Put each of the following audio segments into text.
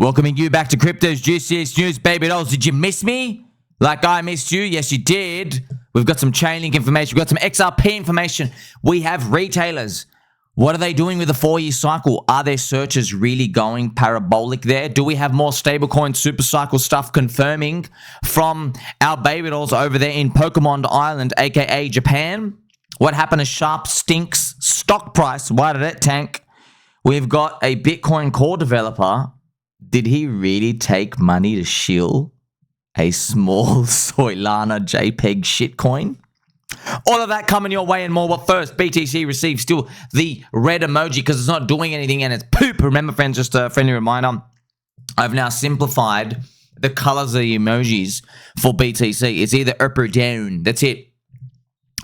Welcoming you back to Crypto's Juiciest News, baby dolls. Did you miss me? Like I missed you? Yes, you did. We've got some ChainLink information. We've got some XRP information. We have retailers. What are they doing with the 4-year cycle? Are their searches really going parabolic there? Do we have more StableCoin SuperCycle stuff confirming from our baby dolls over there in Pokemon Island, aka Japan? What happened to Sharp Stink's stock price? Why did it tank? We've got a Bitcoin core developer. Did he really take money to shill a small Soylana JPEG shitcoin? All of that coming your way and more. But first, BTC receives still the red emoji because it's not doing anything and it's poop. Remember, friends, just a friendly reminder, I've now simplified the colors of the emojis for BTC. It's either up or down. That's it.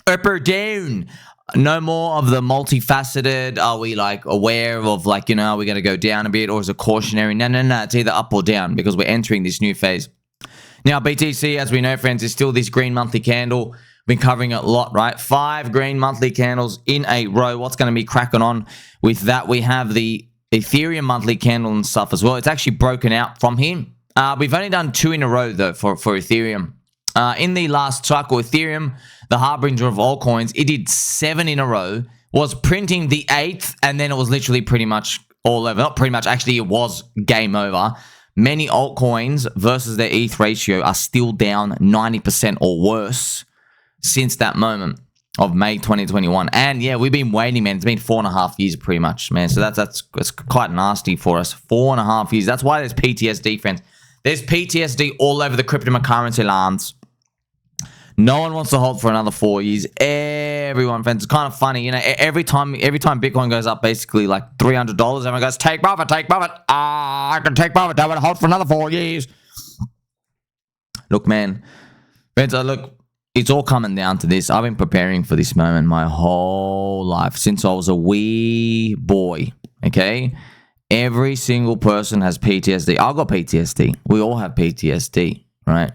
Up or down. No more of the multifaceted, are we like aware of like, you know, are we going to go down a bit or is it cautionary? No. It's either up or down because we're entering this new phase. Now, BTC, as we know, friends, is still this green monthly candle. Been covering it a lot, right? 5 green monthly candles in a row. What's going to be cracking on with that? We have the Ethereum monthly candle and stuff as well. It's actually broken out from here. We've only done 2 in a row, though, for Ethereum. In the last cycle, Ethereum, the harbinger of all coins, it did 7 in a row, was printing the 8th, and then it was literally pretty much all over. Not pretty much, actually, it was game over. Many altcoins versus their ETH ratio are still down 90% or worse since that moment of May 2021. And yeah, we've been waiting, man. It's been 4.5 years pretty much, man. So that's quite nasty for us. 4.5 years. That's why there's PTSD, friends. There's PTSD all over the cryptocurrency lands. No one wants to hold for another 4 years. Everyone, friends. It's kind of funny, you know. Every time Bitcoin goes up, basically like $300, everyone goes, take profit, take profit. I can take profit. I want to hold for another 4 years. Look, man, friends. Look, it's all coming down to this. I've been preparing for this moment my whole life since I was a wee boy. Okay, every single person has PTSD. I've got PTSD. We all have PTSD, right?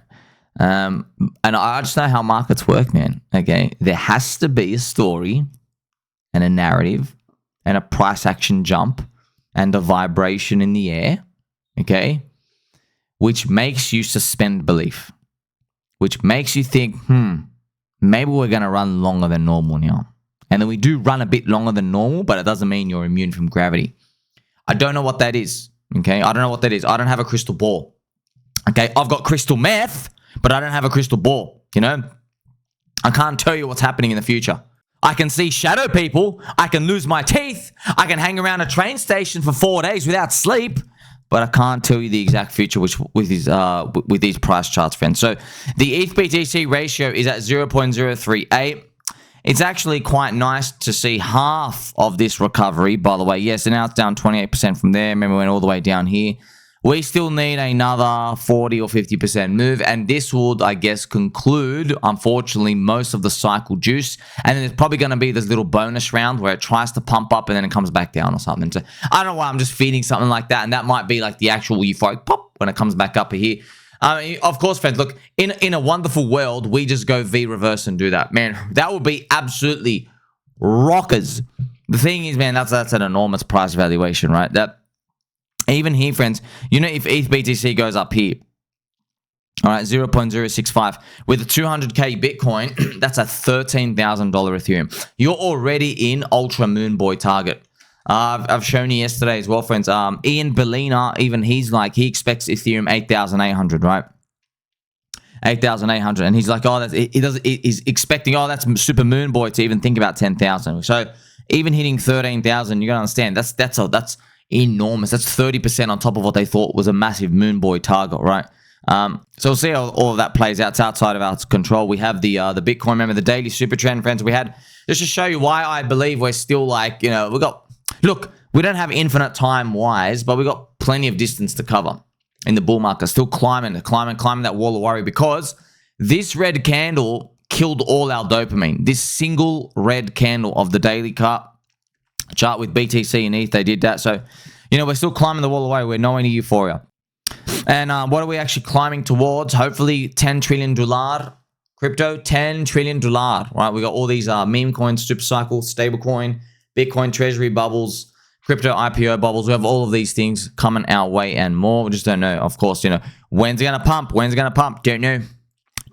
And I just know how markets work, man. Okay, there has to be a story and a narrative and a price action jump and a vibration in the air, okay, which makes you suspend belief, which makes you think, maybe we're going to run longer than normal now. And then we do run a bit longer than normal, but it doesn't mean you're immune from gravity. I don't know what that is, okay? I don't know what that is. I don't have a crystal ball, okay? I've got crystal meth, but I don't have a crystal ball, you know? I can't tell you what's happening in the future. I can see shadow people. I can lose my teeth. I can hang around a train station for 4 days without sleep, but I can't tell you the exact future with these price charts, friends. So the ETH-BTC ratio is at 0.038. It's actually quite nice to see half of this recovery, by the way. Yes, and now it's down 28% from there. Remember, we went all the way down here. We still need another 40 or 50% move, and this would, I guess, conclude, unfortunately, most of the cycle juice. And then there's probably going to be this little bonus round where it tries to pump up and then it comes back down or something. So I don't know why I'm just feeding something like that, and that might be like the actual euphoric pop when it comes back up here. Of course, friends, look, in a wonderful world, we just go V reverse and do that. Man, that would be absolutely rockers. The thing is, man, that's an enormous price valuation, right? That even here, friends, you know, if ETH-BTC goes up here, all right, 0.065 with a 200K Bitcoin, that's a $13,000 Ethereum. You're already in Ultra Moon Boy target. I've shown you yesterday as well, friends. Ian Bellina, even he's like, he expects Ethereum 8,800, right? 8,800, and he's like, oh, he's expecting, oh, that's Super Moon Boy to even think about 10,000. So even hitting 13,000, you gotta understand that's enormous. That's 30% on top of what they thought was a massive Moon Boy target, right? So we'll see how all of that plays out. It's outside of our control. We have the Bitcoin, remember the daily super trend, friends. We had just to show you why I believe we're still like, you know, look, we don't have infinite time wise, but we got plenty of distance to cover in the bull market. Still climbing that wall of worry, because this red candle killed all our dopamine. This single red candle of the daily chart with BTC and ETH, they did that. So, you know, we're still climbing the wall away. We're nowhere near euphoria. And what are we actually climbing towards? Hopefully $10 trillion crypto, $10 trillion, right? We got all these MemeCoin SuperCycle, StableCoin, Bitcoin treasury bubbles, crypto IPO bubbles. We have all of these things coming our way and more. We just don't know, of course, you know, when's it going to pump? When's it going to pump? Don't know.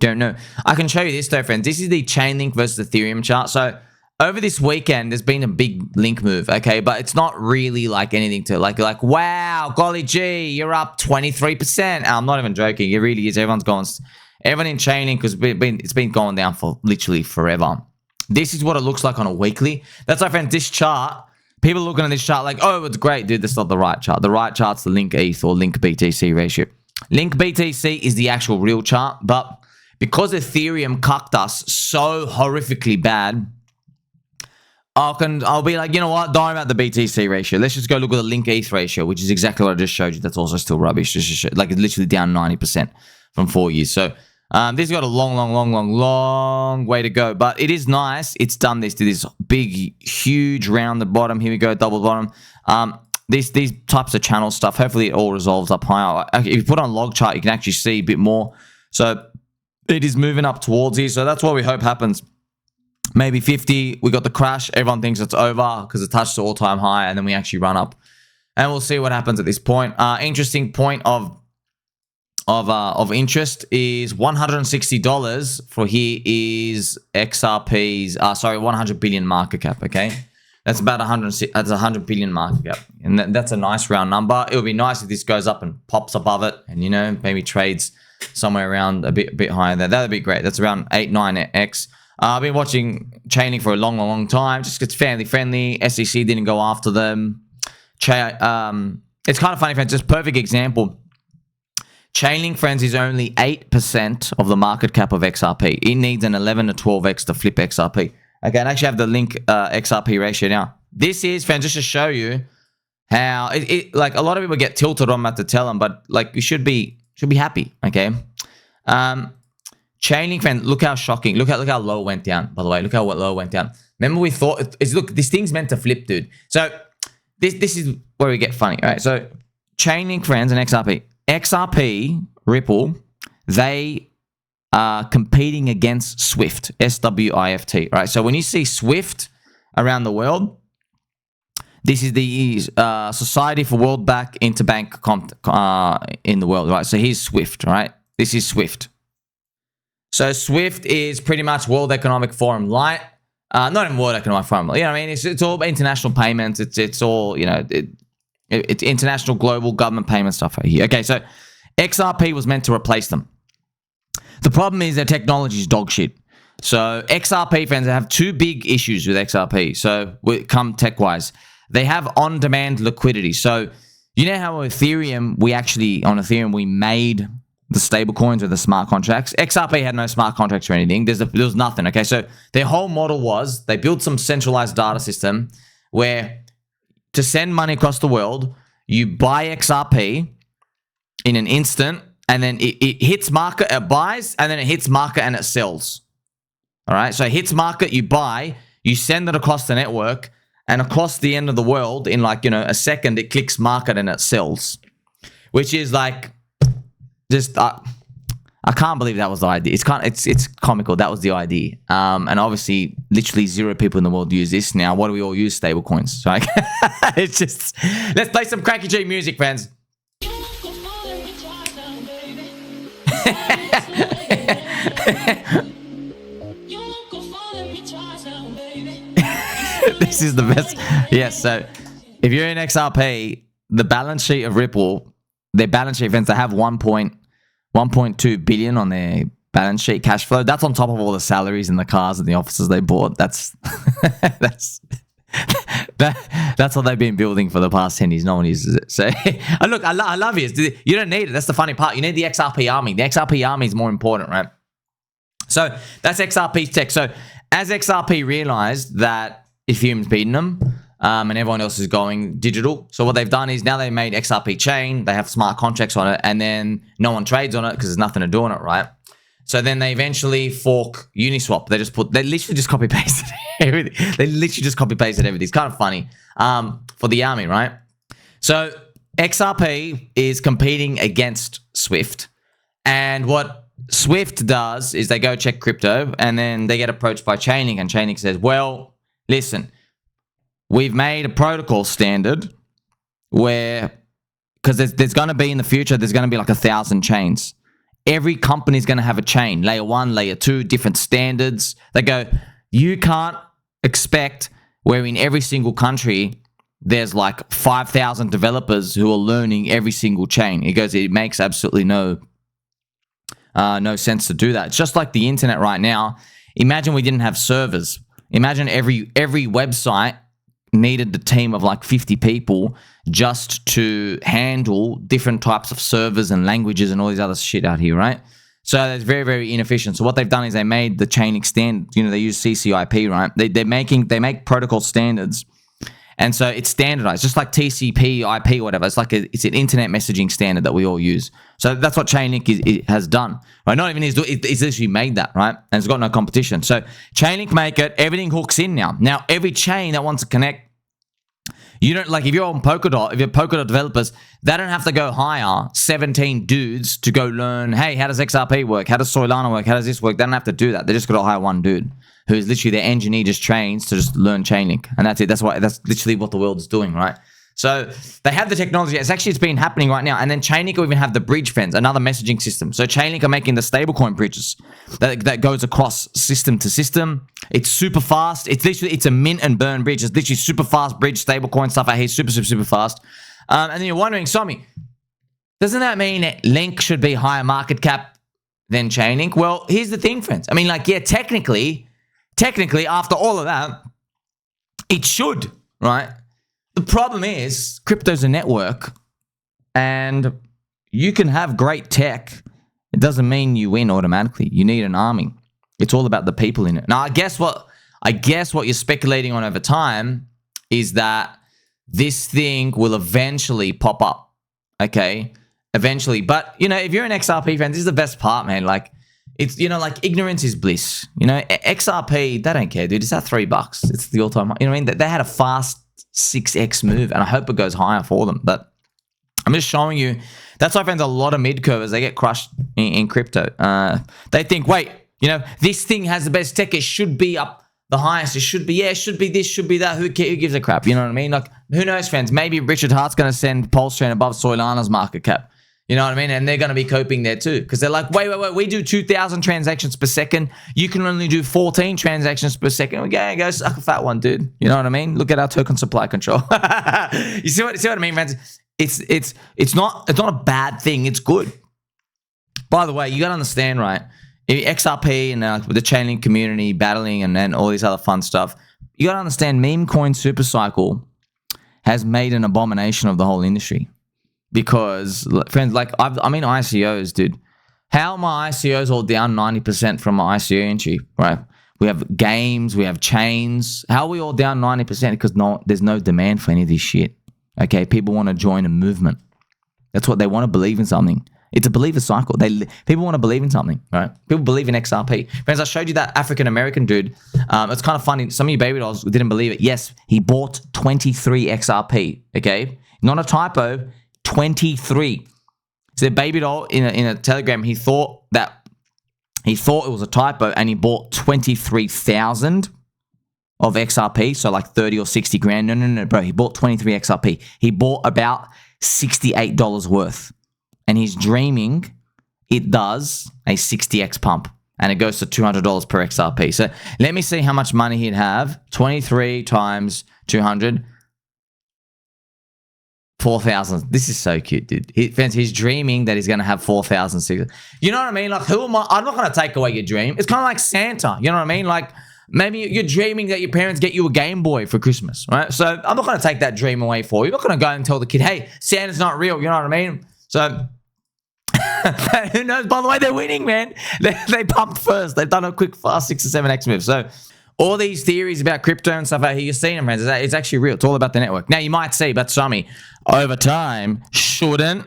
Don't know. I can show you this though, friends. This is the Chainlink versus Ethereum chart. So over this weekend, there's been a big link move, okay? But it's not really like anything to like, wow, golly gee, you're up 23%. I'm not even joking. It really is. Everyone in Chainlink has it's been going down for literally forever. This is what it looks like on a weekly. That's why, friends, this chart, people looking at this chart like, oh, it's great, dude. That's not the right chart. The right chart's the LINK-ETH or LINK-BTC ratio. LINK-BTC is the actual real chart, but because Ethereum cucked us so horrifically bad, I'll be like, you know what? Don't worry about the BTC ratio. Let's just go look at the LINK-ETH ratio, which is exactly what I just showed you. That's also still rubbish. Like it's literally down 90% from 4 years. So this has got a long way to go. But it is nice. It's done this to this big, huge round the bottom. Here we go, double bottom. These types of channel stuff, hopefully it all resolves up higher. If you put on log chart, you can actually see a bit more. So it is moving up towards here. So that's what we hope happens. Maybe 50. We got the crash. Everyone thinks it's over because it touched the all-time high, and then we actually run up. And we'll see what happens at this point. Interesting point of interest is $160 for here is XRP's 100 billion market cap. Okay, that's about 100 billion market cap, and that's a nice round number. It would be nice if this goes up and pops above it, and you know, maybe trades somewhere around a bit higher there. That would be great. That's around 8-9x. I've been watching Chainlink for a long time. Just it's family friendly. SEC didn't go after them. It's kind of funny, friends. Just perfect example. Chainlink, friends, is only 8% of the market cap of XRP. It needs an 11 to 12x to flip XRP. Okay, and I actually have the LINK-XRP ratio now. This is, friends, just to show you how like a lot of people get tilted on that to tell them, but like you should be happy. Okay. Chainlink, friend, look how shocking. Look how low it went down, by the way. Look how low it went down. Remember we thought, look, this thing's meant to flip, dude. So this is where we get funny. All right, so Chainlink, friends, and XRP. XRP, Ripple, they are competing against SWIFT, SWIFT. All right, so when you see SWIFT around the world, this is the Society for World Bank Interbank in the world, right? So here's SWIFT, right? This is SWIFT. So SWIFT is pretty much World Economic Forum light. Not even World Economic Forum. You know what I mean? It's all international payments. It's all, you know, it's international global government payment stuff right here. Okay, so XRP was meant to replace them. The problem is their technology is dog shit. So XRP, friends, have two big issues with XRP. So come tech-wise. They have on-demand liquidity. So you know how Ethereum, we made the stable coins or the smart contracts. XRP had no smart contracts or anything. There was nothing. Okay, so their whole model was they built some centralized data system where to send money across the world, you buy XRP in an instant, and then it hits market, it buys, and then it hits market and it sells. All right, so it hits market, you buy, you send it across the network, and across the end of the world in like, you know, a second, it clicks market and it sells, which is like. Just, I can't believe that was the idea. It's comical. That was the idea. And obviously, literally 0 people in the world use this. Now, what do we all use? Stable coins. Right? It's just, let's play some Cranky G music, friends. This is the best. Yes, so if you're in XRP, the balance sheet of Ripple, their balance sheet, friends, they have 1.2 billion on their balance sheet cash flow. That's on top of all the salaries and the cars and the offices they bought. That's what they've been building for the past 10 years. No one uses it. So look, I love you. You don't need it. That's the funny part. You need the XRP army. The XRP army is more important, right? So that's XRP's tech. So as XRP realized that Ethereum's beating them, and everyone else is going digital. So what they've done is now they made XRP chain. They have smart contracts on it, and then no one trades on it because there's nothing to do on it, right? So then they eventually fork Uniswap. They literally just copy pasted everything. They literally just copy pasted everything. It's kind of funny for the army, right? So XRP is competing against SWIFT, and what SWIFT does is they go check crypto, and then they get approached by Chainlink, and Chainlink says, "Well, listen. We've made a protocol standard where, because there's going to be in the future, there's going to be like 1,000 chains. Every company is going to have a chain, layer 1, layer 2, different standards. They go, you can't expect where in every single country there's like 5,000 developers who are learning every single chain. He goes, it makes absolutely no sense to do that. It's just like the internet right now. Imagine we didn't have servers. Imagine every website needed a team of like 50 people just to handle different types of servers and languages and all these other shit out here, right? So that's very, very inefficient. So what they've done is they made the chain extend. You know, they use CCIP, right? They make protocol standards, and so it's standardized, just like TCP, IP, whatever. It's like it's an internet messaging standard that we all use. So that's what ChainLink has done, right? Not even it's literally made that, right? And it's got no competition. So ChainLink make it, everything hooks in now. Now every chain that wants to connect, you don't, like if you're on Polkadot, if you're Polkadot developers, they don't have to go hire 17 dudes to go learn, hey, how does XRP work? How does Soylana work? How does this work? They don't have to do that. They just got to hire one dude who's literally their engineer just trains to just learn ChainLink. And that's it. That's literally what the world is doing, right? So they have the technology. It's been happening right now. And then ChainLink will even have the bridge fence, another messaging system. So ChainLink are making the stablecoin bridges that goes across system to system. It's super fast. It's a mint and burn bridge. It's literally super fast bridge, stablecoin stuff out here, super, super, super fast. And then you're wondering, Somi, doesn't that mean that Link should be higher market cap than ChainLink? Well, here's the thing, friends. I mean, like, yeah, technically, after all of that, it should, right? The problem is crypto's a network, and you can have great tech. It doesn't mean you win automatically. You need an army. It's all about the people in it. Now, I guess what you're speculating on over time is that this thing will eventually pop up. Okay? Eventually. But, you know, if you're an XRP fan, this is the best part, man. Like, it's, you know, like, ignorance is bliss. You know, XRP, they don't care, dude. It's at $3. It's the all-time, you know what I mean? They had a fast 6x move, and I hope it goes higher for them. But I'm just showing you. That's why, friends, a lot of mid-curvers, they get crushed in crypto. They think, wait, you know, this thing has the best tech. It should be up the highest. It should be, yeah, it should be this, should be that. Who gives a crap? You know what I mean? Like, who knows, friends? Maybe Richard Hart's going to send PulseChain above Soylana's market cap. You know what I mean? And they're going to be coping there too. Because they're like, wait, we do 2,000 transactions per second. You can only do 14 transactions per second. We go suck a fat one, dude. You know what I mean? Look at our token supply control. You see what I mean, friends? It's not a bad thing. It's good. By the way, you got to understand, right? XRP and the ChainLink community battling and then all this other fun stuff. You got to understand, MemeCoin SuperCycle has made an abomination of the whole industry. Because, friends, like, I mean, ICOs, dude. How are my ICOs all down 90% from my ICO entry, right? We have games, we have chains. How are we all down 90%? Because there's no demand for any of this shit. Okay, people want to join a movement. That's what they want to believe in something. It's a believer cycle. People want to believe in something, right? People believe in XRP. Friends, I showed you that African-American dude. It's kind of funny. Some of you baby dolls didn't believe it. Yes, he bought 23 XRP, okay? Not a typo. 23. So the baby doll in a Telegram, he thought it was a typo, and he bought 23,000 of XRP, so like 30 or 60 grand. No, bro. He bought 23 XRP. He bought about $68 worth, and he's dreaming it does a 60x pump, and it goes to $200 per XRP. So let me see how much money he'd have. 23 times 200. 4,000. This is so cute, dude. He's dreaming that he's going to have 4,000. You know what I mean? Like, who am I? I'm not going to take away your dream. It's kind of like Santa. You know what I mean? Like, maybe you're dreaming that your parents get you a Game Boy for Christmas, right? So I'm not going to take that dream away for you. I'm not going to go and tell the kid, hey, Santa's not real. You know what I mean? So who knows? By the way, they're winning, man. They pumped first. They've done a quick, fast 6 or 7x move. So all these theories about crypto and stuff out here, you're seeing them, friends. It's actually real. It's all about the network. Now, you might say, but Sami, over time, shouldn't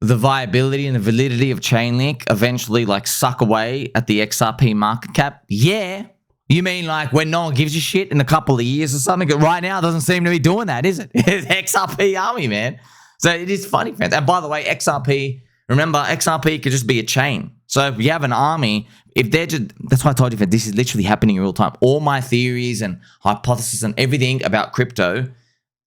the viability and the validity of ChainLink eventually, like, suck away at the XRP market cap? Yeah. You mean like when no one gives you shit in a couple of years or something? Right now, it doesn't seem to be doing that, is it? It's XRP army, man. So it is funny, friends. And by the way, XRP, remember, XRP could just be a chain. So if you have an army, if they're just, that's why I told you that this is literally happening in real time. All my theories and hypotheses and everything about crypto,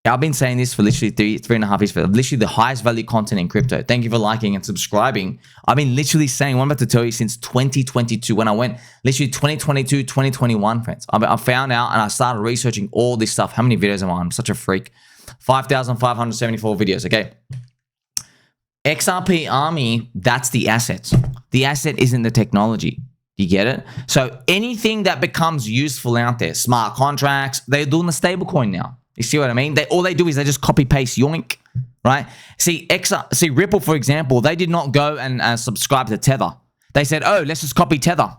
I've been saying this for literally three and a half years, for literally the highest value content in crypto. Thank you for liking and subscribing. I've been literally saying what I'm about to tell you since 2022 when I went literally 2022, 2021, friends. I found out and I started researching all this stuff. How many videos am I on? I'm such a freak. 5,574 videos, okay? XRP Army, that's the asset. The asset isn't the technology. You get it? So anything that becomes useful out there, smart contracts, they're doing the stablecoin now. You see what I mean? All they do is they just copy paste yoink, right? See, Ripple, for example, they did not go and subscribe to Tether. They said, oh, let's just copy Tether.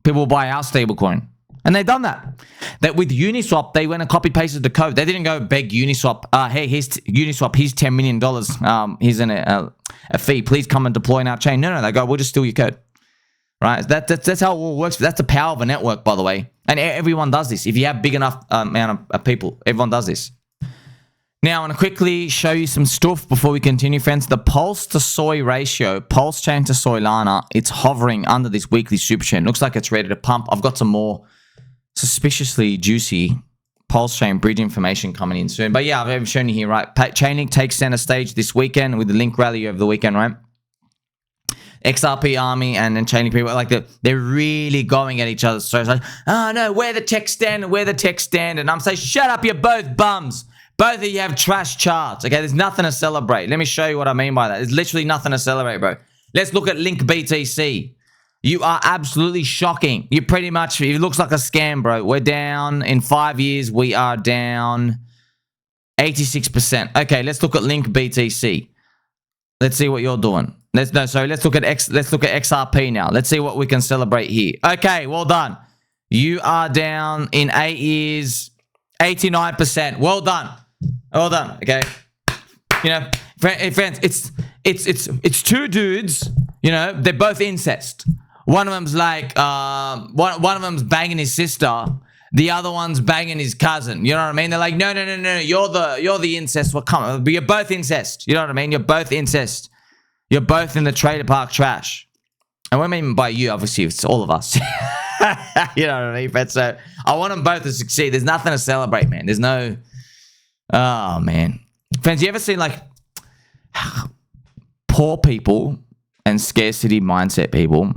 People will buy our stablecoin. And they've done that. That with Uniswap, they went and copy pasted the code. They didn't go beg Uniswap, hey, here's Uniswap, here's $10 million. Here's a fee. Please come and deploy in our chain. No, they go, we'll just steal your code. Right? That's how it all works. That's the power of a network, by the way. And everyone does this. If you have big enough amount of people, everyone does this. Now, I want to quickly show you some stuff before we continue, friends. The Pulse to Soy ratio, PulseChain to Soylana, it's hovering under this weekly super chain. Looks like it's ready to pump. I've got some more suspiciously juicy PulseChain bridge information coming in soon. But yeah, I've shown you here, right? ChainLink takes center stage this weekend with the Link rally over the weekend, right? XRP Army and then ChainLink people, like they're really going at each other. So it's like, oh no, we're the tech standard, we're the tech standard. And I'm saying, shut up, you're both bums. Both of you have trash charts. Okay, there's nothing to celebrate. Let me show you what I mean by that. There's literally nothing to celebrate, bro. Let's look at LINK-BTC. You are absolutely shocking. You pretty much, it looks like a scam, bro. We're down in 5 years. We are down 86%. Okay, let's look at LINK-BTC. Let's see what you're doing. Let's look at XRP now. Let's see what we can celebrate here. Okay, well done. You are down in 8 years, 89%. Well done. Well done. Okay. You know, friends, it's two dudes. You know, they're both incest. One of them's like, one of them's banging his sister. The other one's banging his cousin. You know what I mean? They're like, no, you're the incest. Well, come on, but you're both incest. You know what I mean? You're both incest. You're both in the trailer park trash. And what I mean by you, obviously, it's all of us. You know what I mean? But so I want them both to succeed. There's nothing to celebrate, man. There's no, oh man. Friends, you ever seen like poor people and scarcity mindset people?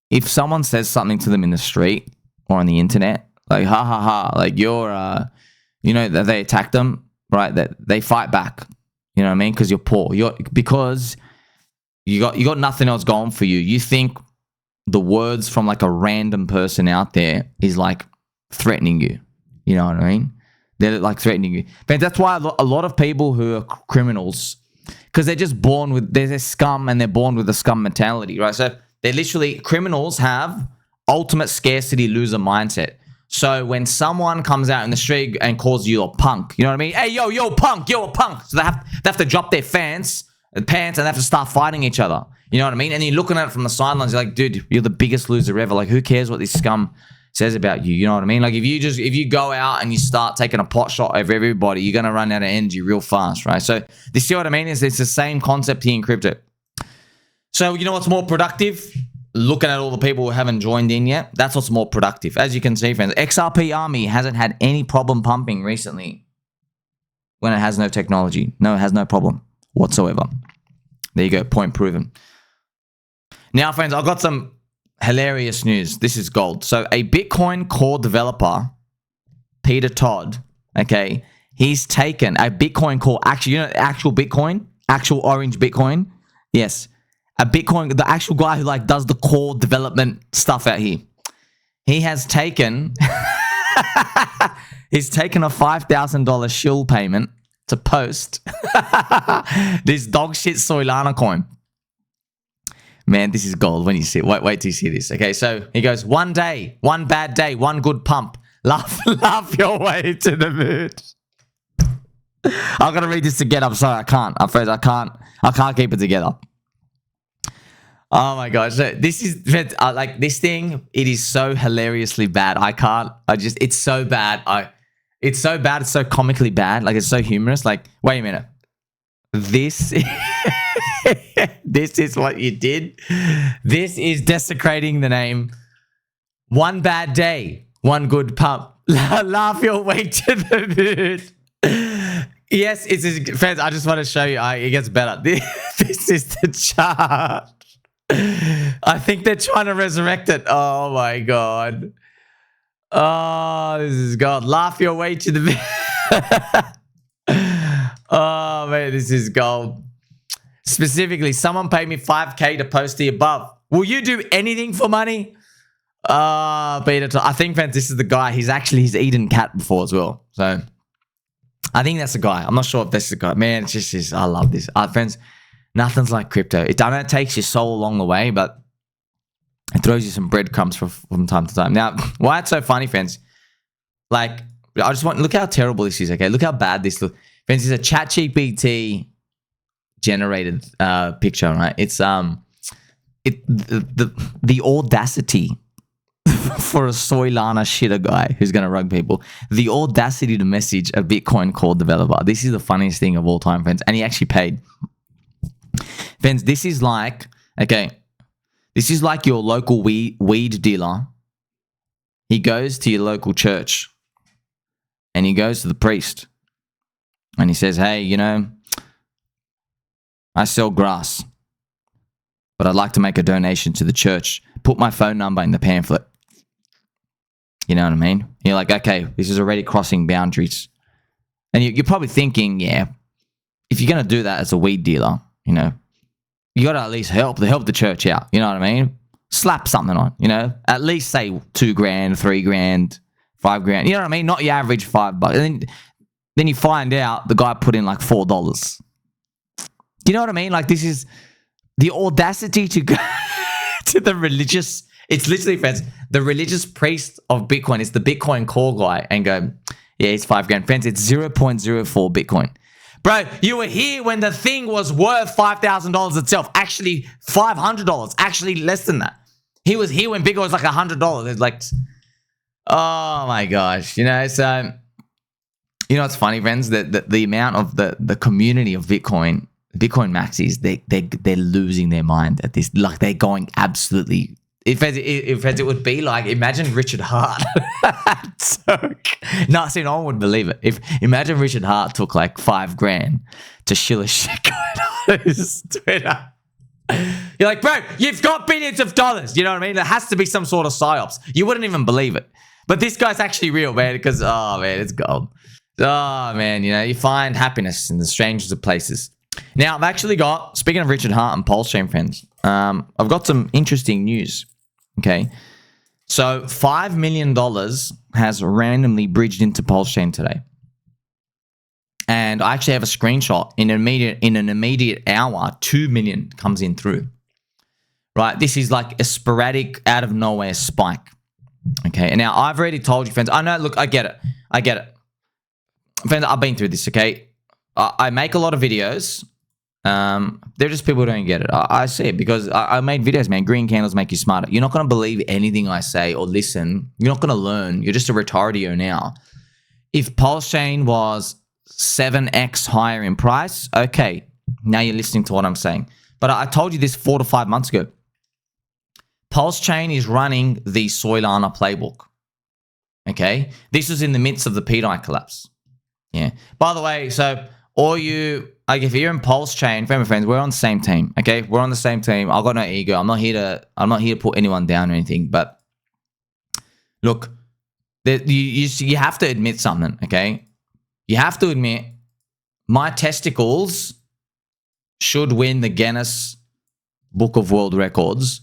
If someone says something to them in the street or on the internet, like ha ha ha, like you're, you know, that they attack them, right? That they fight back. You know what I mean? Because you're poor. Because you got nothing else going for you. You think the words from like a random person out there is like threatening you. You know what I mean? They're like threatening you. But that's why a lot of people who are criminals, because they're just born with, they're scum and they're born with a scum mentality, right? So they're literally, criminals have ultimate scarcity loser mindset. So when someone comes out in the street and calls you a punk, you know what I mean? Hey, yo, punk, you're a punk. So they have to drop their pants and they have to start fighting each other. You know what I mean? And you're looking at it from the sidelines, you're like, dude, you're the biggest loser ever. Like, who cares what this scum says about you? You know what I mean? Like, if you go out and you start taking a pot shot over everybody, you're going to run out of energy real fast, right? So you see what I mean? It's the same concept here in crypto. So you know what's more productive? Looking at all the people who haven't joined in yet, that's what's more productive. As you can see, friends, XRP Army hasn't had any problem pumping recently when it has no technology. No, it has no problem whatsoever. There you go, point proven. Now, friends, I've got some hilarious news. This is gold. So a Bitcoin core developer, Peter Todd, okay, he's taken a Bitcoin core, actually, you know, actual Bitcoin, actual orange Bitcoin. Yes. A Bitcoin, the actual guy who like does the core development stuff out here. He has taken, he's taken a $5,000 shield payment to post this dog shit Soylana coin. Man, this is gold when you see it. Wait till you see this. Okay, so he goes, one day, one bad day, one good pump. Laugh your way to the moon. I'm gonna read this again. I'm sorry, I can't. I'm afraid I can't keep it together. Oh my gosh, so this is like this thing. It is so hilariously bad. It's so bad. It's so bad. It's so comically bad. Like, it's so humorous. Like, wait a minute. This is what you did. This is desecrating the name. One bad day, one good pump. Laugh your way to the moon. Yes, it's his friends. I just want to show you. It gets better. This is the chart. I think they're trying to resurrect it. Oh my god. Oh, this is God. Laugh your way to the. Oh man, this is gold. Specifically, someone paid me 5K to post the above. Will you do anything for money? I think, friends, this is the guy. He's eaten cat before as well. So I think that's the guy. I'm not sure if that's the guy. Man, it's just I love this. Friends, nothing's like crypto. I know it takes your soul along the way, but it throws you some breadcrumbs from time to time. Now, why it's so funny, friends? Like, I just want look how terrible this is. Okay, look how bad this looks. Friends, it's a ChatGPT generated picture, right? It's the audacity for a Soylana shitter guy who's gonna rug people. The audacity to message a Bitcoin core developer. This is the funniest thing of all time, friends. And he actually paid. Friends, this is like your local weed dealer. He goes to your local church and he goes to the priest and he says, hey, you know, I sell grass, but I'd like to make a donation to the church. Put my phone number in the pamphlet. You know what I mean? You're like, okay, this is already crossing boundaries. And you're probably thinking, yeah, if you're going to do that as a weed dealer, you know, you got to at least help the church out. You know what I mean? Slap something on, you know, at least say $2 grand, $3 grand, $5 grand. You know what I mean? Not your average $5. And then you find out the guy put in like $4. You know what I mean? Like, this is the audacity to go to the religious. It's literally, friends, the religious priest of Bitcoin is the Bitcoin core guy and go, yeah, it's $5 grand. Friends, it's 0.04 Bitcoin. Bro, you were here when the thing was worth $5,000 itself. Actually, $500. Actually, less than that. He was here when Bitcoin was like $100. It's like, oh my gosh. You know, so, you know, it's funny, friends, that the amount of the community of Bitcoin Maxis, they're losing their mind at this. Like, they're going absolutely. If it would be like, imagine Richard Hart. No, see, no one would believe it. Imagine Richard Hart took like $5 grand to shill a shit going on his Twitter. You're like, bro, you've got billions of dollars. You know what I mean? There has to be some sort of psyops. You wouldn't even believe it. But this guy's actually real, man, because, oh, man, it's gold. Oh, man, you know, you find happiness in the strangest of places. Now, I've actually got, speaking of Richard Hart and PulseChain, friends, I've got some interesting news. Okay, so $5 million has randomly bridged into PulseChain today. And I actually have a screenshot. In an immediate hour, 2 million comes in through. Right, this is like a sporadic, out of nowhere spike. Okay, and now I've already told you, friends, I know, look, I get it. Friends, I've been through this, okay? I make a lot of videos. They're just people who don't get it. I see it because I made videos, man. Green candles make you smarter. You're not going to believe anything I say or listen. You're not going to learn. You're just a retardio now. If PulseChain was 7x higher in price, okay, now you're listening to what I'm saying. But I told you this 4 to 5 months ago. PulseChain is running the Soylana playbook. Okay? This was in the midst of the pDAI collapse. Yeah. By the way, so all you, like, if you're in PulseChain, friends, we're on the same team. Okay, we're on the same team. I've got no ego. I'm not here to put anyone down or anything. But look, you have to admit something. Okay, you have to admit my testicles should win the Guinness Book of World Records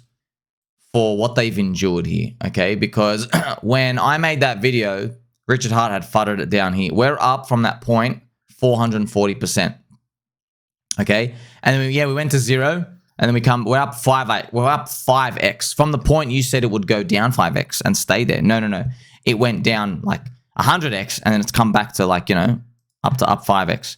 for what they've endured here. Okay, because when I made that video, Richard Hart had futtered it down here. We're up from that point 440%. Okay, and then we went to 0, and then we're up 5x from the point you said it would go down 5x and stay there. No, it went down like 100x, and then it's come back to, like, you know, up 5x.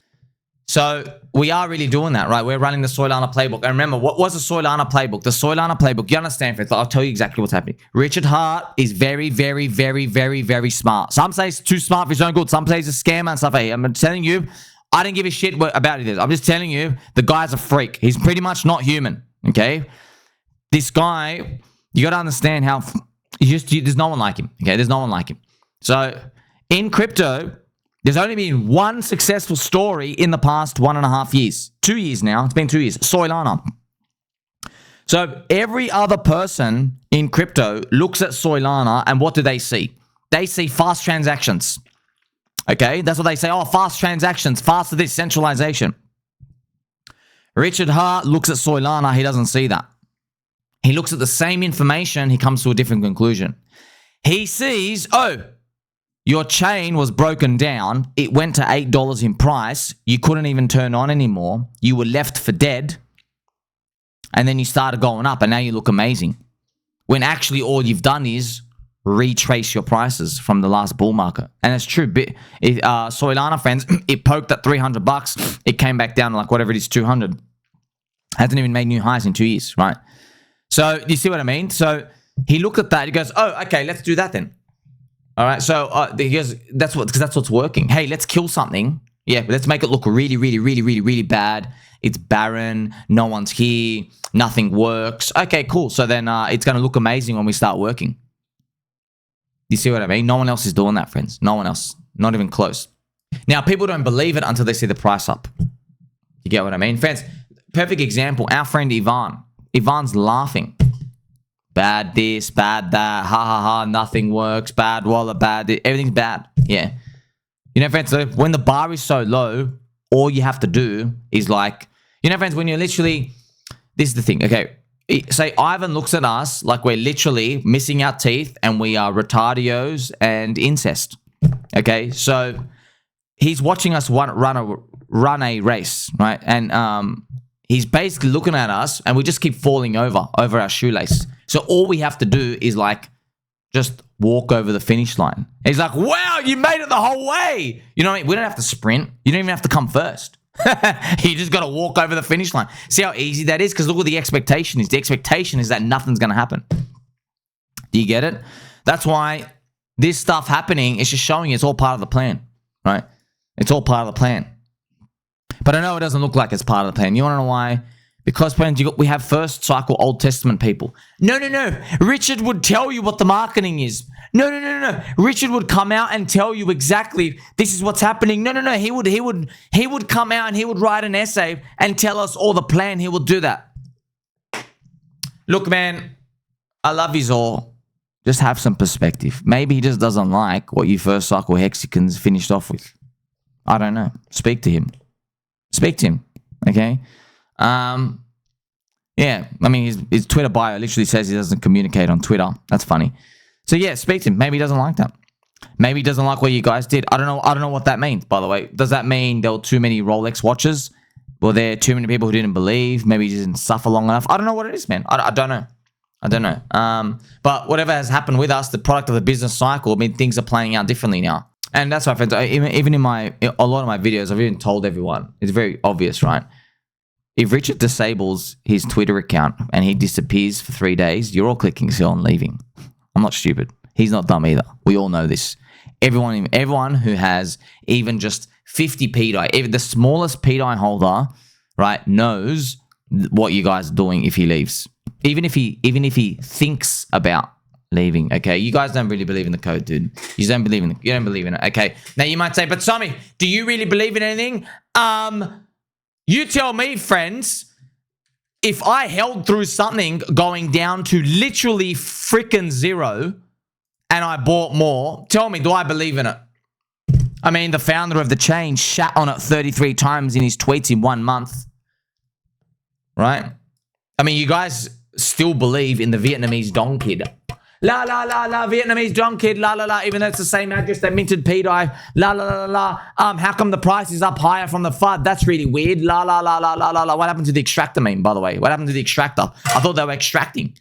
So we are really doing that, right? We're running the Soylana playbook. And remember, what was the Soylana playbook? The Soylana playbook, you understand, friends, I'll tell you exactly what's happening. Richard Hart is very, very, very, very, very smart. Some say it's too smart for his own good. Some say he's a scammer and stuff. Hey, I'm telling you, I didn't give a shit about it. I'm just telling you, the guy's a freak. He's pretty much not human, okay? This guy, you got to understand how, there's no one like him, okay? There's no one like him. So in crypto, There's only been one successful story in the past 1.5 years. 2 years now. It's been 2 years. Soylana. So every other person in crypto looks at Soylana and what do they see? They see fast transactions. Okay? That's what they say. Oh, fast transactions. Faster this. Centralization. Richard Hart looks at Soylana. He doesn't see that. He looks at the same information. He comes to a different conclusion. He sees, oh, your chain was broken down. It went to $8 in price. You couldn't even turn on anymore. You were left for dead. And then you started going up and now you look amazing. When actually all you've done is retrace your prices from the last bull market. And it's true. Soylana, friends, it poked at $300. It came back down to like whatever it is, 200. Hasn't even made new highs in 2 years, right? So you see what I mean? So he looked at that. He goes, oh, okay, let's do that then. All right. So he goes, that's what's working. Hey, let's kill something. Yeah, but let's make it look really, really, really, really, really bad. It's barren. No one's here. Nothing works. Okay, cool. So then it's going to look amazing when we start working. You see what I mean? No one else is doing that, friends. No one else. Not even close. Now, people don't believe it until they see the price up. You get what I mean? Friends, perfect example. Our friend Ivan. Ivan's laughing. Bad this, bad that. Ha, ha, ha. Nothing works. Bad wallet, bad. Everything's bad. Yeah. You know, friends, so when the bar is so low, all you have to do is like, you know, friends, when you're literally, this is the thing, okay, say Ivan looks at us like we're literally missing our teeth and we are retardios and incest, okay? So he's watching us run a race, right? And he's basically looking at us and we just keep falling over our shoelace. So all we have to do is like just walk over the finish line. He's like, wow, you made it the whole way. You know what I mean? We don't have to sprint. You don't even have to come first. You just got to walk over the finish line. See how easy that is? Because look what the expectation is. The expectation is that nothing's going to happen. Do you get it? That's why this stuff happening is just showing you it's all part of the plan, right? It's all part of the plan. But I know it doesn't look like it's part of the plan. You want to know why? Because we have first cycle Old Testament people. No. Richard would tell you what the marketing is. No. Richard would come out and tell you exactly this is what's happening. No. He would come out and he would write an essay and tell us all the plan. He would do that. Look, man, I love you all. Just have some perspective. Maybe he just doesn't like what you first cycle Hexicans finished off with. I don't know. Speak to him. Okay? Yeah, I mean, his Twitter bio literally says he doesn't communicate on Twitter. That's funny. So yeah, speak to him. Maybe he doesn't like that. Maybe he doesn't like what you guys did. I don't know what that means, by the way. Does that mean there were too many Rolex watches? Were there too many people who didn't believe? Maybe he didn't suffer long enough? I don't know what it is, man. I don't know. But whatever has happened with us, the product of the business cycle, I mean, things are playing out differently now. And that's why, friends, even in a lot of my videos, I've even told everyone, it's very obvious, right? If Richard disables his Twitter account and he disappears for 3 days, you're all clicking sell and leaving. I'm not stupid. He's not dumb either. We all know this. Everyone who has even just 50 pDAI, even the smallest pDAI holder, right, knows what you guys are doing if he leaves. Even if he thinks about leaving, okay? You guys don't really believe in the code, dude. You don't believe in it, okay? Now you might say, but Tommy, do you really believe in anything? You tell me, friends, if I held through something going down to literally freaking zero and I bought more, tell me, do I believe in it? I mean, the founder of the chain shat on it 33 times in his tweets in 1 month, right? I mean, you guys still believe in the Vietnamese Dong Kid. La, la, la, la, Vietnamese Dong Kid, la, la, la, even though it's the same address that minted pDAI, la, la, la, la, how come the price is up higher from the FUD? That's really weird, la, la, la, la, la, la, la. What happened to the extractor meme, by the way? What happened to the extractor? I thought they were extracting.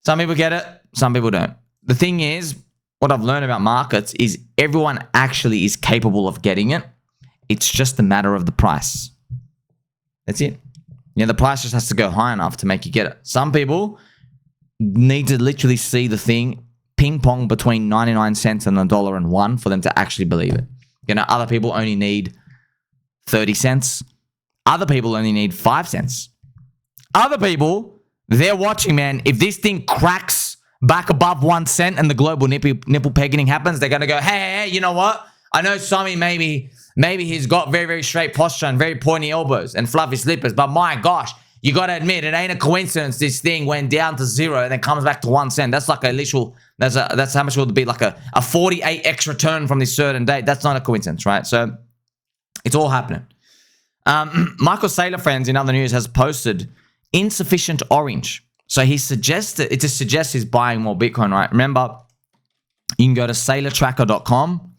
Some people get it, some people don't. The thing is, what I've learned about markets is everyone actually is capable of getting it. It's just a matter of the price. That's it. You know, the price just has to go high enough to make you get it. Some people need to literally see the thing ping pong between 99 cents and $1 for them to actually believe it. You know, other people only need 30 cents. Other people only need 5 cents. Other people, they're watching, man. If this thing cracks back above 1 cent and the global nipple peggening happens, they're going to go, hey, you know what? I know Sammy maybe he's got very, very straight posture and very pointy elbows and fluffy slippers, but my gosh, you got to admit, it ain't a coincidence this thing went down to 0 and then comes back to 1 cent. That's like a literal, that's how much it would be, like a 48x return from this certain date. That's not a coincidence, right? So it's all happening. Michael Saylor, friends, in other news, has posted insufficient orange. So he suggested, it just suggests he's buying more Bitcoin, right? Remember, you can go to saylortracker.com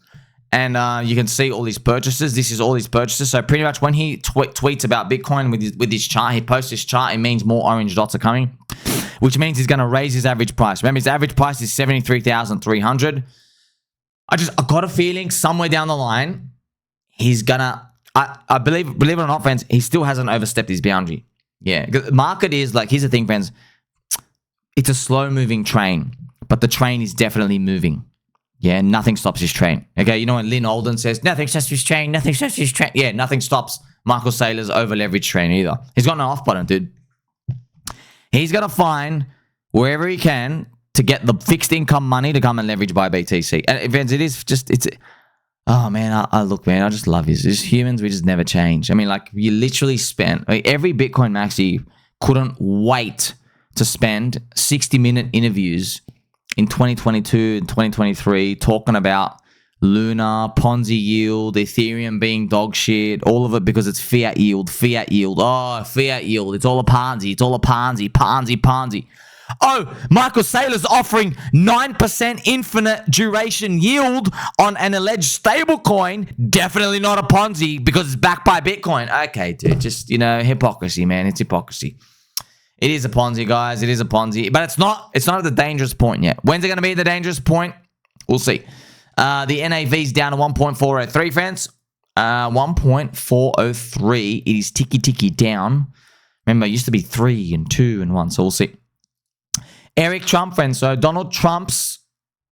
and you can see all these purchases. This is all his purchases. So pretty much when he tweets about Bitcoin with his chart, he posts his chart, it means more orange dots are coming, which means he's going to raise his average price. Remember, his average price is 73,300. I got a feeling somewhere down the line, he's going to, I believe it or not, friends, he still hasn't overstepped his boundary. Yeah, the market is like, here's the thing, friends. It's a slow-moving train, but the train is definitely moving. Yeah, nothing stops his train. Okay, you know when Lynn Olden says, nothing stops his train, nothing stops his train. Yeah, nothing stops Michael Saylor's over-leveraged train either. He's got an off button, dude. He's got to find wherever he can to get the fixed income money to come and leverage by BTC. And friends, it is just, oh man, look, man, I just love this. As humans, we just never change. I mean, like, you literally spent, like, every Bitcoin Maxi couldn't wait to spend 60-minute interviews in 2022 and 2023 talking about Luna, Ponzi yield, Ethereum being dog shit, all of it because it's fiat yield. Oh, fiat yield. It's all a Ponzi. It's all a Ponzi. Oh, Michael Saylor's offering 9% infinite duration yield on an alleged stablecoin. Definitely not a Ponzi because it's backed by Bitcoin. Okay, dude, just, hypocrisy, man. It's hypocrisy. It is a Ponzi, guys. It is a Ponzi. But it's not at the dangerous point yet. When's it going to be at the dangerous point? We'll see. The NAV's down to 1.403, friends. 1.403. It is ticky down. Remember, it used to be 3 and 2 and 1, so we'll see. Eric Trump, friends. So Donald Trump's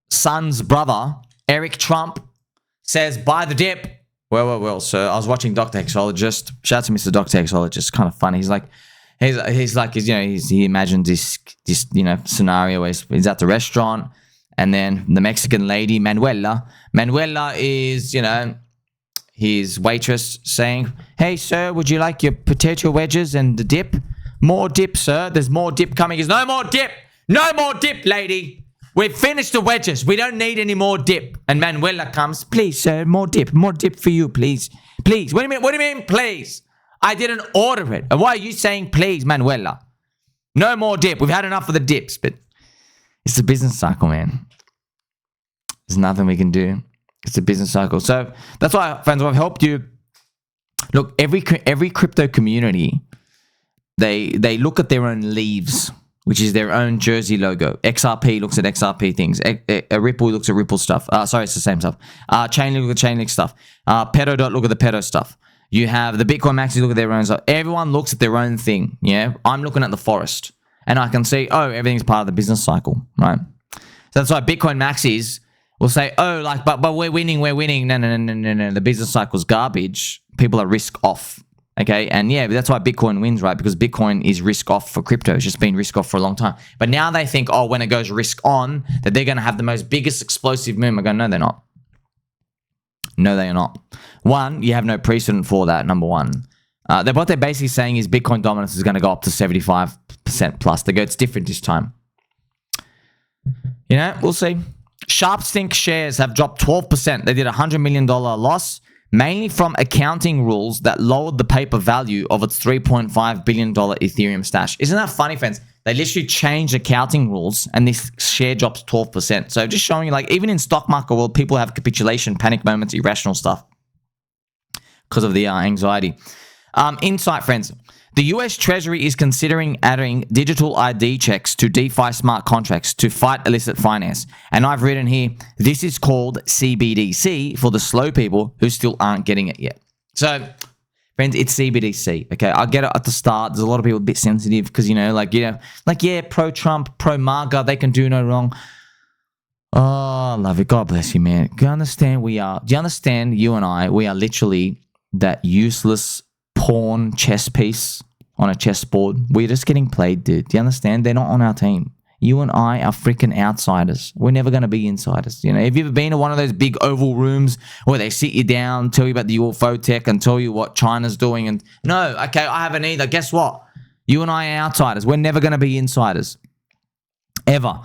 son's brother, Eric Trump, says, buy the dip. Well. So I was watching Dr. Hexologist. Shout out to Mr. Dr. Hexologist. Kind of funny. He's like, he imagined this scenario where he's at the restaurant and then the Mexican lady, Manuela is, his waitress saying, hey, sir, would you like your potato wedges and the dip? More dip, sir. There's more dip coming. There's no more dip. No more dip, lady. We've finished the wedges. We don't need any more dip. And Manuela comes, please, sir, more dip for you, please. Please. What do you mean, please? I didn't order it. And why are you saying please, Manuela? No more dip. We've had enough of the dips, but it's a business cycle, man. There's nothing we can do. It's a business cycle. So that's why, friends, I've helped you. Look, every crypto community, they look at their own leaves, which is their own jersey logo. XRP looks at XRP things. Ripple looks at Ripple stuff. Sorry, it's the same stuff. ChainLink look at ChainLink stuff. Pedo look at the Pedo stuff. You have the Bitcoin Maxi look at their own stuff. Everyone looks at their own thing, yeah? I'm looking at the forest, and I can see, oh, everything's part of the business cycle, right? So that's why Bitcoin Maxis will say, oh, like, but we're winning. No. The business cycle's garbage. People are risk off, okay? And yeah, that's why Bitcoin wins, right? Because Bitcoin is risk off for crypto. It's just been risk off for a long time. But now they think, oh, when it goes risk on, that they're going to have the most biggest explosive move. I go, no, they're not. No, they are not. One, you have no precedent for that, number one. What they're basically saying is Bitcoin dominance is going to go up to 75% plus. They go, it's different this time. We'll see. SharpSync shares have dropped 12%. They did a $100 million loss, mainly from accounting rules that lowered the paper value of its $3.5 billion Ethereum stash. Isn't that funny, friends? They literally changed accounting rules and this share drops 12%. So just showing you, like, even in stock market world, people have capitulation, panic moments, irrational stuff because of the anxiety. Insight, friends. The US Treasury is considering adding digital ID checks to DeFi smart contracts to fight illicit finance. And I've written here, this is called CBDC for the slow people who still aren't getting it yet. So, friends, it's CBDC, okay? I get it at the start. There's a lot of people a bit sensitive because, yeah, pro-Trump, pro-MAGA, they can do no wrong. Oh, I love it. God bless you, man. Do you understand you and I, we are literally that useless pawn chess piece on a chessboard. We're just getting played, dude. Do you understand? They're not on our team. You and I are freaking outsiders. We're never going to be insiders. You know, have you ever been to one of those big oval rooms where they sit you down, tell you about the UFO tech and tell you what China's doing? And no, okay, I haven't either. Guess what? You and I are outsiders. We're never going to be insiders. Ever.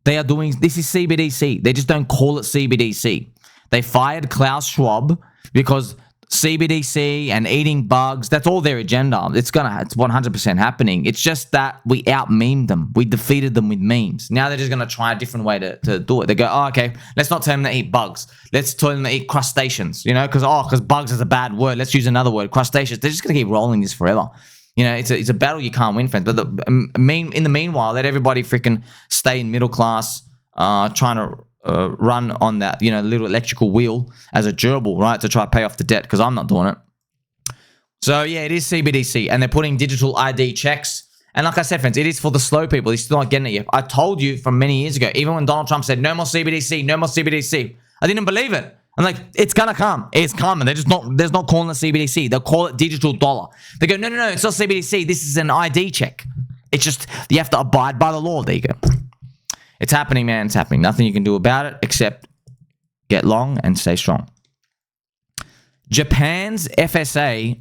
They are doing, this is CBDC. They just don't call it CBDC. They fired Klaus Schwab because CBDC and eating bugs, that's all their agenda. It's 100% happening. It's just that we out-memed them. We defeated them with memes. Now they're just going to try a different way to do it. They go, oh, okay, let's not tell them to eat bugs. Let's tell them to eat crustaceans, you know, because bugs is a bad word. Let's use another word, crustaceans. They're just going to keep rolling this forever. You know, it's a battle you can't win, friends. But in the meanwhile, let everybody freaking stay in middle class, trying to run on that, you know, little electrical wheel as a gerbil, right, to try to pay off the debt, because I'm not doing it. So, yeah, it is CBDC, and they're putting digital ID checks. And like I said, friends, it is for the slow people. They're still not getting it yet. I told you from many years ago, even when Donald Trump said, no more CBDC, no more CBDC, I didn't believe it. I'm like, it's going to come. It's coming. They're not calling it CBDC. They'll call it digital dollar. They go, no, it's not CBDC. This is an ID check. It's just, you have to abide by the law. There you go. It's happening, man. It's happening. Nothing you can do about it except get long and stay strong. Japan's FSA,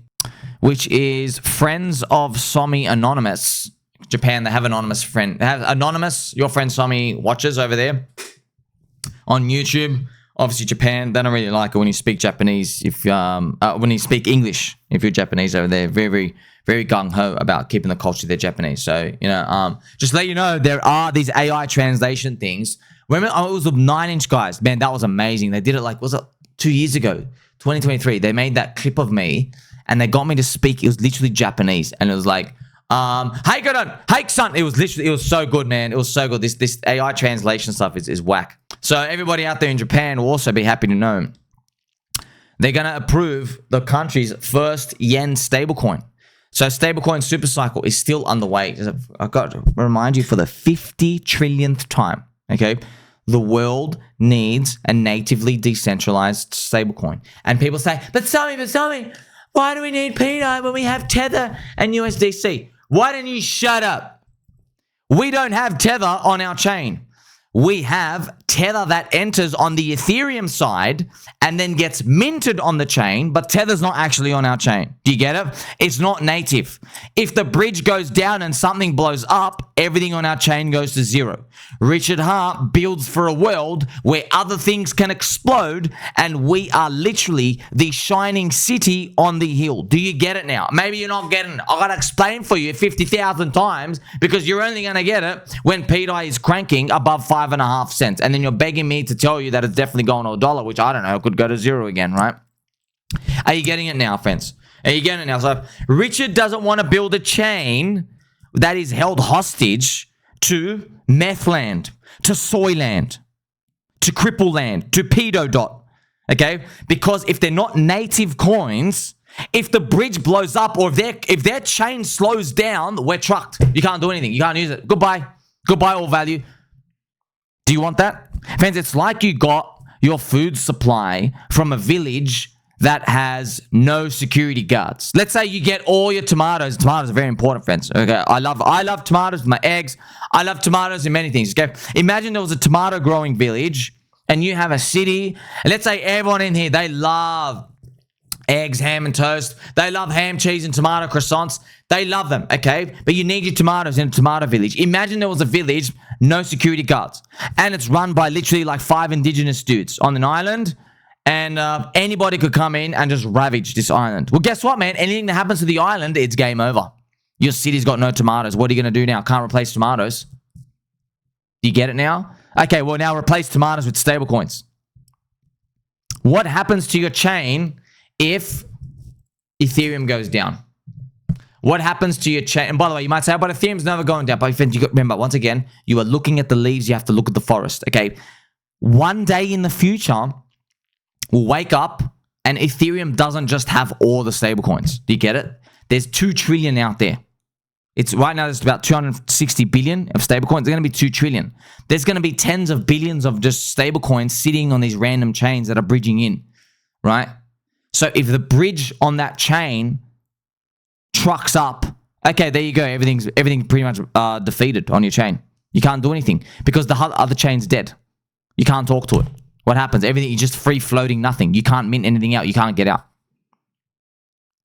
which is Friends of Somi Anonymous. Japan, they have anonymous friend. They have anonymous, your friend Somi watches over there on YouTube. Obviously, Japan, they don't really like it when you speak Japanese. When you speak English, if you're Japanese over there, very, very, very gung-ho about keeping the culture they're Japanese. So, you know, just let you know, there are these AI translation things. Remember, it was the 9-inch guys. Man, that was amazing. They did it like, was it 2 years ago? 2023. They made that clip of me, and they got me to speak. It was literally Japanese, and it was like, hey, good on, hey, son. It was so good, man. It was so good. This AI translation stuff is whack. So everybody out there in Japan will also be happy to know they're going to approve the country's first yen stablecoin. So StableCoin SuperCycle is still underway. I've got to remind you for the 50 trillionth time, okay? The world needs a natively decentralized stablecoin. And people say, but Somi, why do we need pDAI when we have Tether and USDC? Why don't you shut up? We don't have Tether on our chain. We have Tether that enters on the Ethereum side and then gets minted on the chain, but Tether's not actually on our chain. Do you get it? It's not native. If the bridge goes down and something blows up, everything on our chain goes to zero. Richard Hart builds for a world where other things can explode, and we are literally the shining city on the hill. Do you get it now? Maybe you're not getting it. I gotta explain for you 50,000 times, because you're only gonna get it when pDAI is cranking above 5.5 cents, and then you're begging me to tell you that it's definitely going to $1, which I don't know, could go to zero again, right? Are you getting it now, friends? Are you getting it now? So Richard doesn't want to build a chain that is held hostage to meth land, to soy land, to cripple land, to pedo dot, okay? Because if they're not native coins, if the bridge blows up, or if their chain slows down, we're trucked. You can't do anything. You can't use it. Goodbye. Goodbye, all value. Do you want that? Friends, it's like you got your food supply from a village that has no security guards. Let's say you get all your tomatoes. Tomatoes are very important, friends. Okay, I love tomatoes with my eggs. I love tomatoes in many things. Okay, imagine there was a tomato growing village, and you have a city. And let's say everyone in here, they love eggs, ham, and toast. They love ham, cheese, and tomato croissants. They love them, okay? But you need your tomatoes in a tomato village. Imagine there was a village, no security guards, and it's run by literally like 5 indigenous dudes on an island, and anybody could come in and just ravage this island. Well, guess what, man? Anything that happens to the island, it's game over. Your city's got no tomatoes. What are you going to do now? Can't replace tomatoes. Do you get it now? Okay, well, now replace tomatoes with stablecoins. What happens to your chain if Ethereum goes down? What happens to your chain? And by the way, you might say, oh, but Ethereum's never going down. But remember, once again, you are looking at the leaves. You have to look at the forest, okay? One day in the future, we'll wake up and Ethereum doesn't just have all the stablecoins. Do you get it? There's 2 trillion out there. It's right now, there's about 260 billion of stablecoins. There's going to be 2 trillion. There's going to be tens of billions of just stablecoins sitting on these random chains that are bridging in, right? So if the bridge on that chain trucks up, okay, there you go. Everything's pretty much defeated on your chain. You can't do anything because the other chain's dead. You can't talk to it. What happens? Everything, you're just free floating nothing. You can't mint anything out. You can't get out.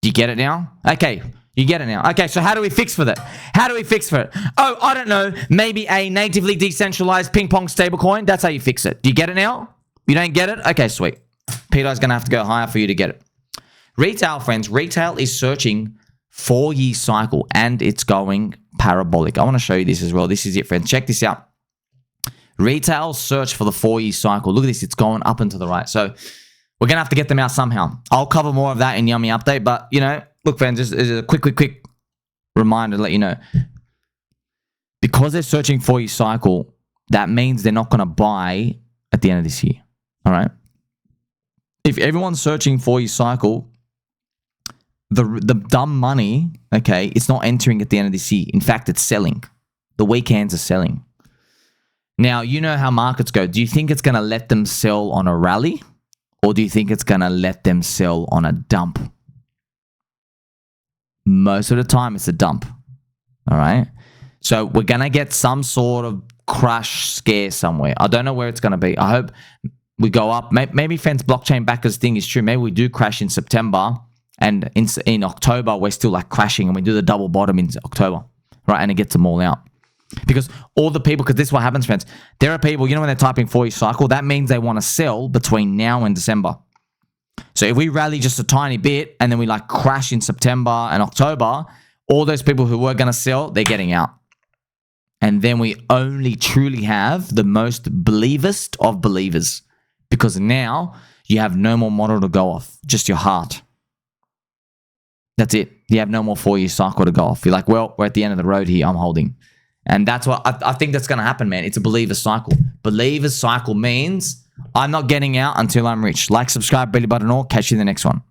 Do you get it now? Okay, you get it now. Okay, so how do we fix for that? How do we fix for it? Oh, I don't know. Maybe a natively decentralized ping pong stablecoin. That's how you fix it. Do you get it now? You don't get it? Okay, sweet. PTAI's going to have to go higher for you to get it. Retail, friends. Retail is searching 4-year cycle and it's going parabolic. I want to show you this as well. This is it, friends. Check this out. Retail search for the 4-year cycle. Look at this. It's going up and to the right. So we're going to have to get them out somehow. I'll cover more of that in Yummy Update. But, you know, look, friends, this is a quick reminder to let you know. Because they're searching 4-year cycle, that means they're not going to buy at the end of this year. All right? If everyone's searching 4-year cycle, the dumb money, okay, it's not entering at the end of this year. In fact, it's selling. The weekends are selling. Now, you know how markets go. Do you think it's going to let them sell on a rally? Or do you think it's going to let them sell on a dump? Most of the time, it's a dump. All right? So, we're going to get some sort of crash scare somewhere. I don't know where it's going to be. I hope we go up. Maybe friends, blockchain backers thing is true. Maybe we do crash in September. And in October, we're still like crashing. And we do the double bottom in October. Right? And it gets them all out. Because all the people, because this is what happens, friends. There are people, you know, when they're typing 4-year cycle, that means they want to sell between now and December. So if we rally just a tiny bit and then we like crash in September and October, all those people who were going to sell, they're getting out. And then we only truly have the most believest of believers. Because now you have no more model to go off, just your heart. That's it. You have no more 4-year cycle to go off. You're like, well, we're at the end of the road here. I'm holding. And that's what I think that's going to happen, man. It's a believer cycle. Believer cycle means I'm not getting out until I'm rich. Like, subscribe, belly button, or catch you in the next one.